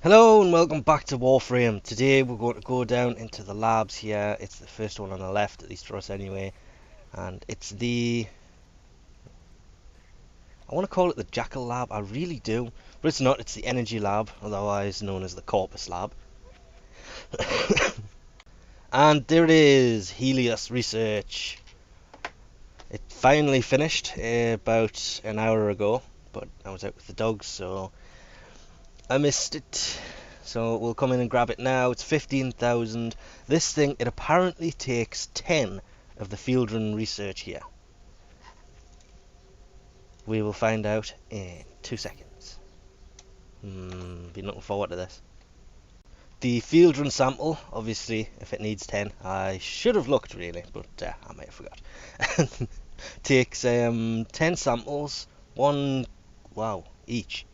Hello and welcome back to Warframe. Today we're going to go down into the labs here. It's the first one on the left, at least for us anyway. And it's I want to call it the Jackal Lab, I really do. But it's not, it's the Energy Lab, otherwise known as the Corpus Lab. And there it is, Helios research. It finally finished about an hour ago, but I was out with the dogs, so I missed it. So we'll come in and grab it now. It's 15,000. This thing, it apparently takes 10 of the field run research here. We will find out in 2 seconds. Be looking forward to this. The field run sample, obviously, if it needs 10, I should have looked really, but I might have forgot. Takes 10 samples, each.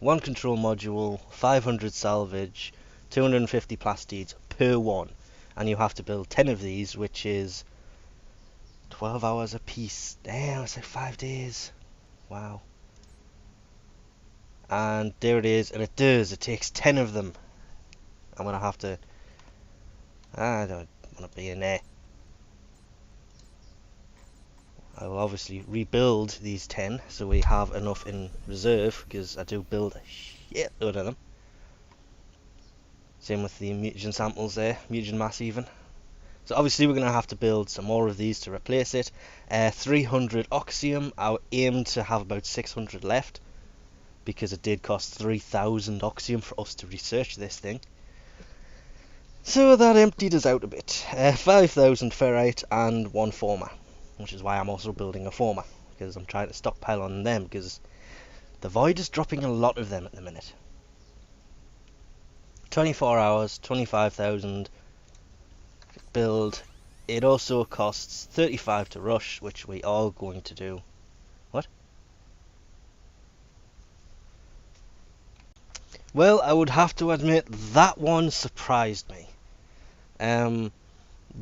One control module, 500 salvage, 250 plastids per one, and you have to build 10 of these, which is 12 hours a piece. Damn, it's like 5 days. Wow. And there it is, and it takes 10 of them. I'm gonna have to, I don't want to be in there. I will obviously rebuild these 10 so we have enough in reserve, because I do build a shit load of them. Same with the mutagen samples there, mutagen mass even. So obviously we're going to have to build some more of these to replace it. 300 oxium, I aim to have about 600 left, because it did cost 3,000 oxium for us to research this thing. So that emptied us out a bit. 5,000 ferrite and 1 former, which is why I'm also building a former, because I'm trying to stockpile on them, because the void is dropping a lot of them at the minute. 24 hours, 25,000 build. It also costs 35 to rush, which we are going to do. What? Well, I would have to admit that one surprised me. The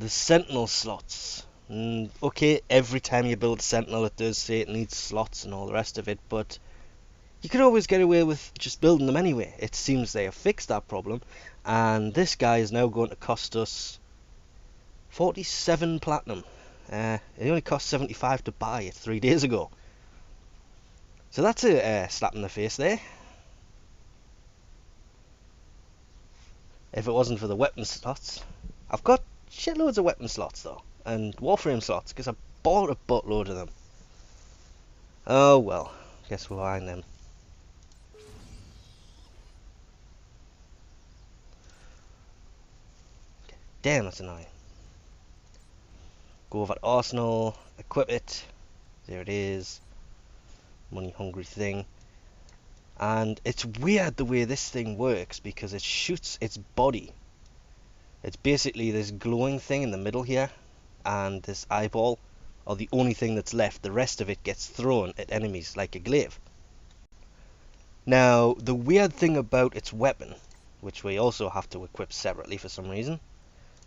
Sentinel slots. Okay, every time you build a Sentinel it does say it needs slots and all the rest of it, but you could always get away with just building them anyway. It seems they have fixed that problem, and this guy is now going to cost us 47 platinum. It only cost 75 to buy it 3 days ago. So that's a slap in the face there. If it wasn't for the weapon slots. I've got shitloads of weapon slots though, and Warframe slots, because I bought a buttload of them. Oh well, guess we'll find them. Damn, that's annoying. Go over to Arsenal, equip it. There it is. Money hungry thing. And it's weird the way this thing works, because it shoots its body. It's basically this glowing thing in the middle here, and this eyeball are the only thing that's left. The rest of it gets thrown at enemies like a glaive. Now, the weird thing about its weapon, which we also have to equip separately for some reason,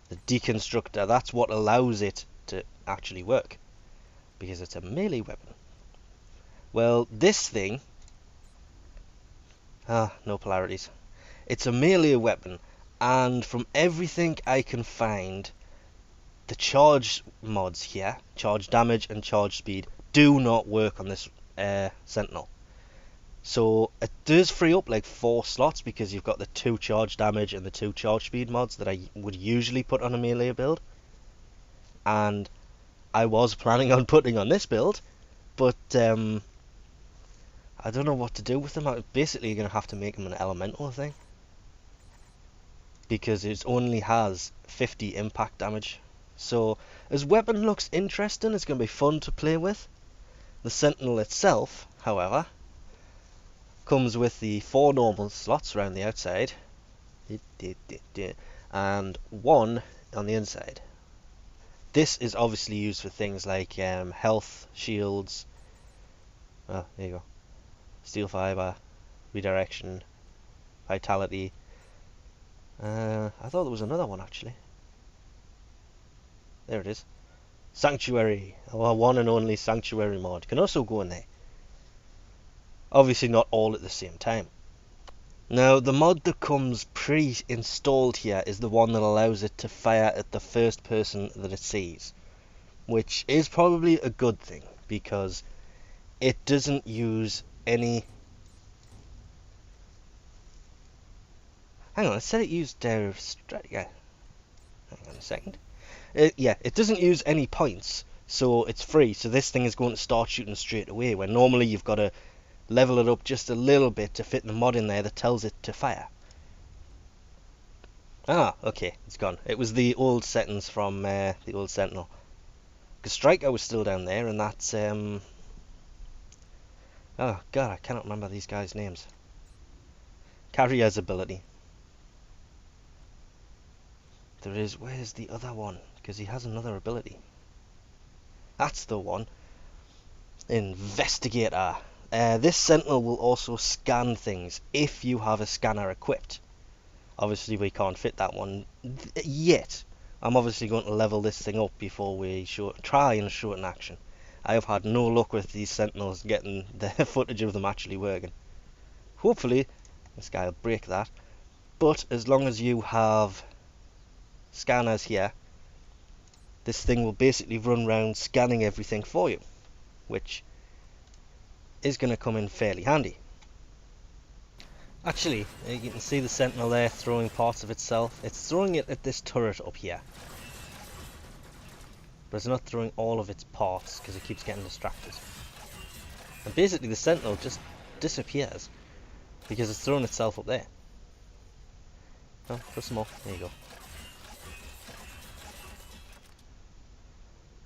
the deconstructor, that's what allows it to actually work, because it's a melee weapon. Well, this thing, no polarities. It's a melee weapon, and from everything I can find, the charge mods here, charge damage and charge speed, do not work on this Sentinel. So it does free up like 4 slots, because you've got the 2 charge damage and the 2 charge speed mods that I would usually put on a melee build. And I was planning on putting on this build, but I don't know what to do with them. I'm basically going to have to make them an elemental thing, because it only has 50 impact damage. So as weapon looks interesting, it's going to be fun to play with. The Sentinel itself, however, comes with the 4 normal slots around the outside and 1 on the inside. This is obviously used for things like health, shields, there you go, steel fiber, redirection, vitality. I thought there was another one actually. There it is. Sanctuary, our one and only Sanctuary mod, can also go in there. Obviously not all at the same time. Now, the mod that comes pre-installed here is the one that allows it to fire at the first person that it sees, which is probably a good thing because it doesn't use any... Hang on, it said it used yeah. Hang on a second. Yeah, it doesn't use any points, so it's free. So this thing is going to start shooting straight away, where normally you've got to level it up just a little bit to fit the mod in there that tells it to fire. Ah, okay, it's gone. It was the old settings from the old Sentinel. Because Striker was still down there, and that's... Oh, God, I cannot remember these guys' names. Carrier's ability. There is... Where's the other one? Because he has another ability. That's the one. Investigator. This Sentinel will also scan things if you have a scanner equipped. Obviously we can't fit that one yet. I'm obviously going to level this thing up before we try and show it in action. I have had no luck with these Sentinels getting the footage of them actually working. Hopefully this guy will break that. But as long as you have scanners here, this thing will basically run around scanning everything for you, which is going to come in fairly handy. Actually, you can see the Sentinel there throwing parts of itself. It's throwing it at this turret up here, but it's not throwing all of its parts because it keeps getting distracted. And basically the Sentinel just disappears because it's throwing itself up there. Oh, put some more. There you go.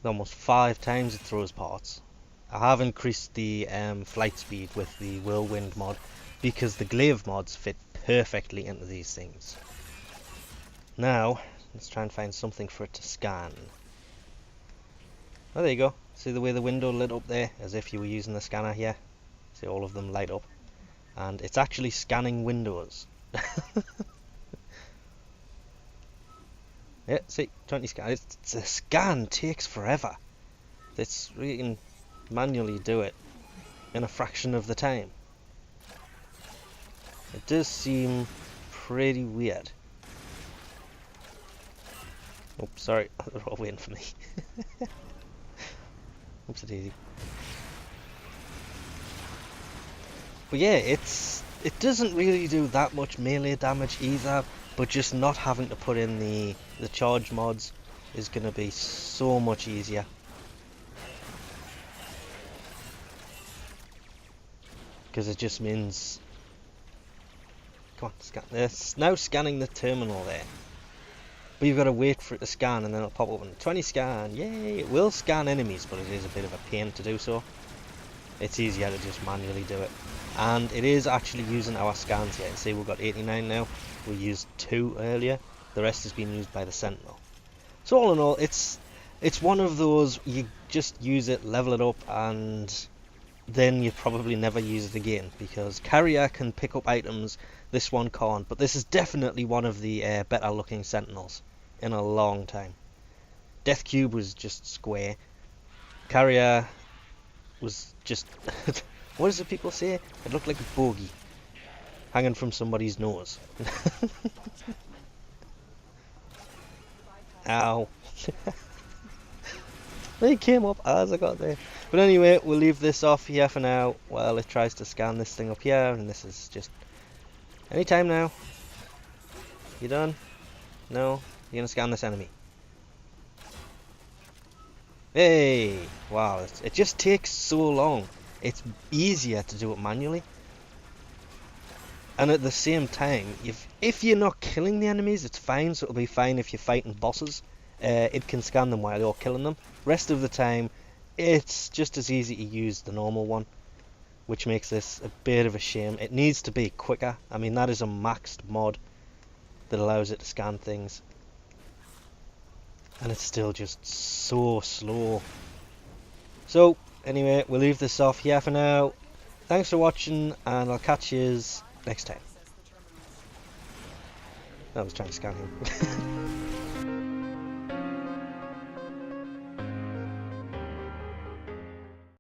Almost 5 times it throws parts. I have increased the flight speed with the Whirlwind mod because the glaive mods fit perfectly into these things. Now, let's try and find something for it to scan. Oh, there you go. See the way the window lit up there, as if you were using the scanner here? See all of them light up. And it's actually scanning windows. Yeah, see, 20 scans. The scan takes forever. You can manually do it in a fraction of the time. It does seem pretty weird. Oops, sorry, they're all waiting for me. Oops, it's easy. But yeah, it doesn't really do that much melee damage either, but just not having to put in the charge mods is going to be so much easier. Because it just means... Come on, scan. It's now scanning the terminal there. But you've got to wait for it to scan and then it'll pop open. 20 scan, yay! It will scan enemies, but it is a bit of a pain to do so. It's easier to just manually do it. And it is actually using our scans here. See, we've got 89 now. We used 2 earlier. The rest has been used by the Sentinel. So all in all, it's one of those, you just use it, level it up, and then you probably never use it again, because Carrier can pick up items, this one can't. But this is definitely one of the better looking Sentinels in a long time. Death Cube was just square. Carrier was just... what does the people say? It looked like a bogey hanging from somebody's nose. Ow. They came up as I got there. But anyway, we'll leave this off here for now while it tries to scan this thing up here. And this is just... Anytime now. You done? No? You're gonna scan this enemy. Hey! Wow, it just takes so long. It's easier to do it manually. And at the same time, if you're not killing the enemies, it's fine. So it'll be fine if you're fighting bosses. It can scan them while you're killing them. Rest of the time, it's just as easy to use the normal one, which makes this a bit of a shame. It needs to be quicker. I mean, that is a maxed mod that allows it to scan things. And it's still just so slow. So, anyway, we'll leave this off here for now. Thanks for watching, and I'll catch you next time. I was trying to scan him.